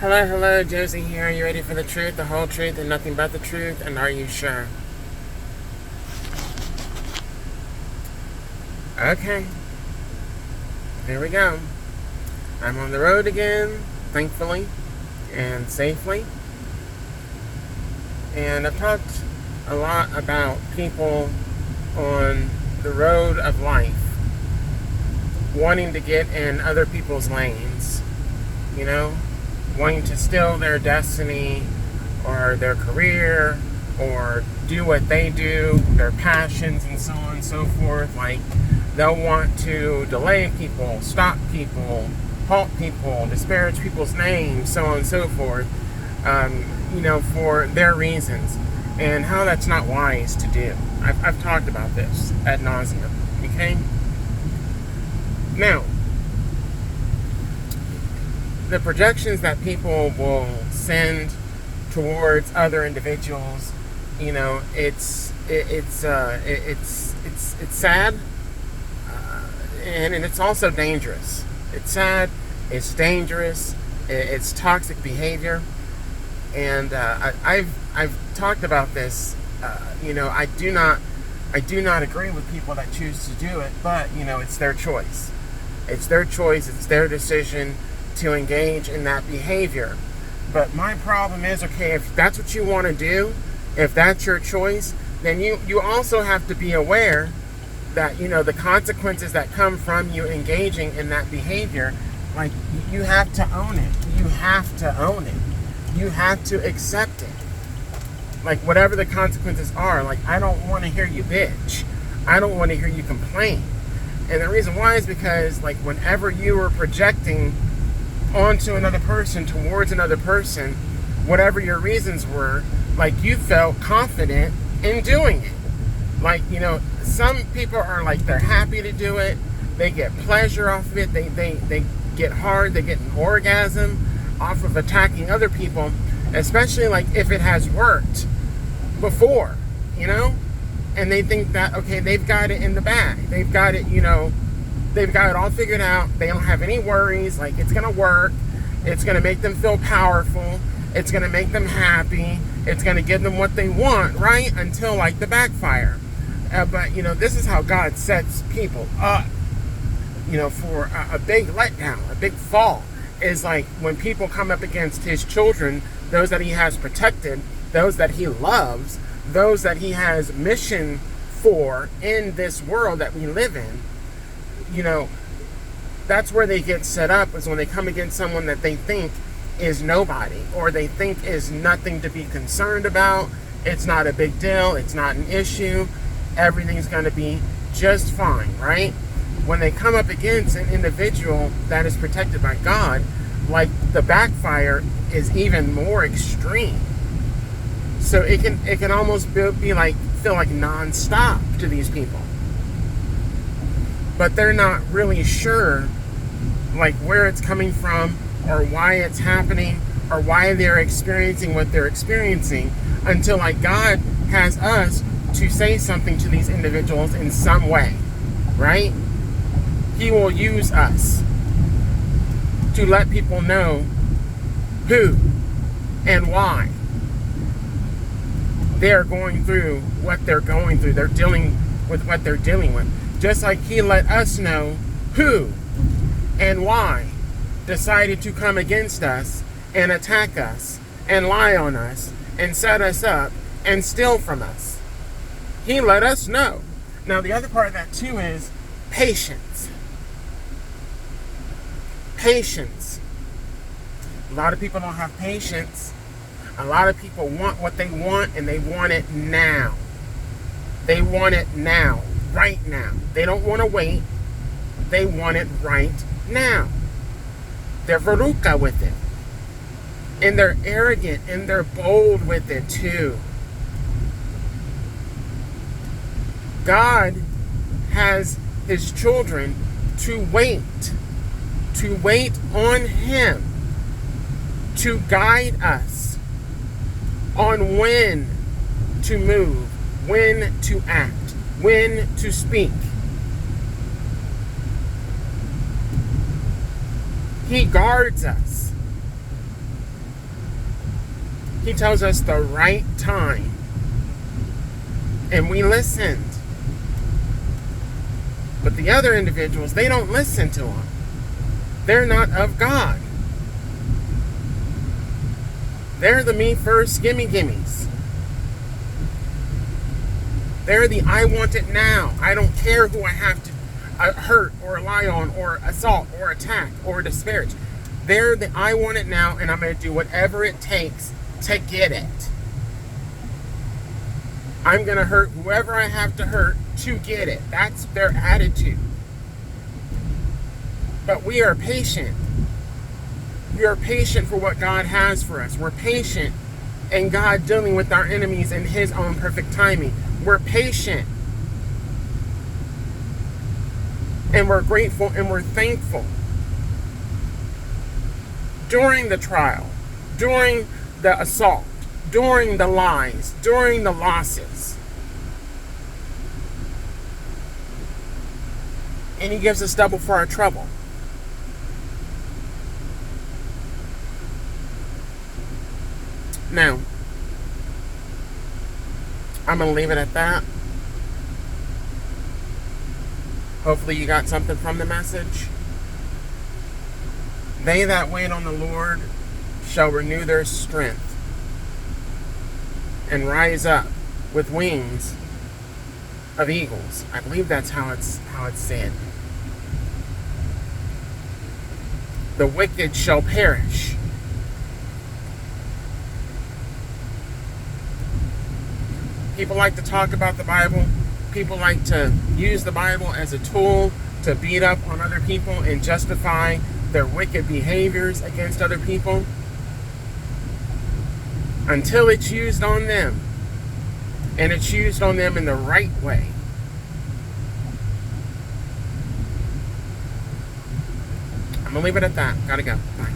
Hello, hello, Josie here. Are you ready for the truth, the whole truth, and nothing but the truth? And are you sure? Okay, here we go. I'm on the road again, thankfully, and safely. And I've talked a lot about people on the road of life wanting to get in other people's lanes, you know, wanting to steal their destiny or their career or do what they do, their passions and so on and so forth. Like, they'll want to delay people, stop people, halt people, disparage people's names, so on and so forth, for their reasons, and how that's not wise to do. I've talked about this ad nauseum, okay? Now, the projections that people will send towards other individuals, it's sad, and it's also dangerous. It's sad, it's dangerous, it's toxic behavior, and I've talked about this. I do not agree with people that choose to do it, but it's their choice. It's their choice. It's their decision to engage in that behavior. But my problem is, okay, if that's what you want to do, if that's your choice, then you also have to be aware that, the consequences that come from you engaging in that behavior, like, you have to own it. You have to own it. You have to accept it. Like, whatever the consequences are, like, I don't want to hear you bitch. I don't want to hear you complain. And the reason why is because, like, whenever you were projecting onto another person, towards another person, whatever your reasons were, like, you felt confident in doing it. Like, some people are like, they're happy to do it. They get pleasure off of it. They get hard. They get an orgasm off of attacking other people, especially, like, if it has worked before, and they think that, okay, they've got it in the bag. They've got it, they've got it all figured out. They don't have any worries. Like, it's going to work. It's going to make them feel powerful. It's going to make them happy. It's going to give them what they want, right? Until, like, the backfire. But, this is how God sets people up, for a big letdown, a big fall. Is like when people come up against his children, those that he has protected, those that he loves, those that he has mission for in this world that we live in, that's where they get set up, is when they come against someone that they think is nobody, or they think is nothing to be concerned about. It's not a big deal. It's not an issue. Everything's going to be just fine, right? When they come up against an individual that is protected by God, like, the backfire is even more extreme. So it can almost be like, feel like nonstop to these people. But they're not really sure, like, where it's coming from, or why it's happening, or why they're experiencing what they're experiencing, until, like, God has us to say something to these individuals in some way, right? He will use us to let people know who and why they're going through what they're going through. They're dealing with what they're dealing with. Just like he let us know who and why decided to come against us and attack us and lie on us and set us up and steal from us. He let us know. Now, the other part of that too is patience. Patience. A lot of people don't have patience. A lot of people want what they want, and they want it now. They want it now, right now. They don't want to wait. They want it right now. They're veruca with it. And they're arrogant, and they're bold with it too. God has his children to wait on him, to guide us on when to move, when to act, when to speak. He guards us. He tells us the right time. And we listened. But the other individuals, they don't listen to him. They're not of God. They're the me first gimmies. They're the I want it now. I don't care who I have to hurt or lie on or assault or attack or disparage. They're the I want it now, and I'm going to do whatever it takes to get it. I'm going to hurt whoever I have to hurt to get it. That's their attitude. But we are patient. We are patient for what God has for us. We're patient in God dealing with our enemies in His own perfect timing. We're patient. And we're grateful and we're thankful. During the trial, during the assault, during the lies, during the losses. And He gives us double for our trouble. Now, I'm going to leave it at that. Hopefully you got something from the message. They that wait on the Lord shall renew their strength and rise up with wings of eagles. I believe that's how it's said. The wicked shall perish. People like to talk about the Bible. People like to use the Bible as a tool to beat up on other people and justify their wicked behaviors against other people. Until it's used on them. And it's used on them in the right way. I'm going to leave it at that. Gotta go. Bye.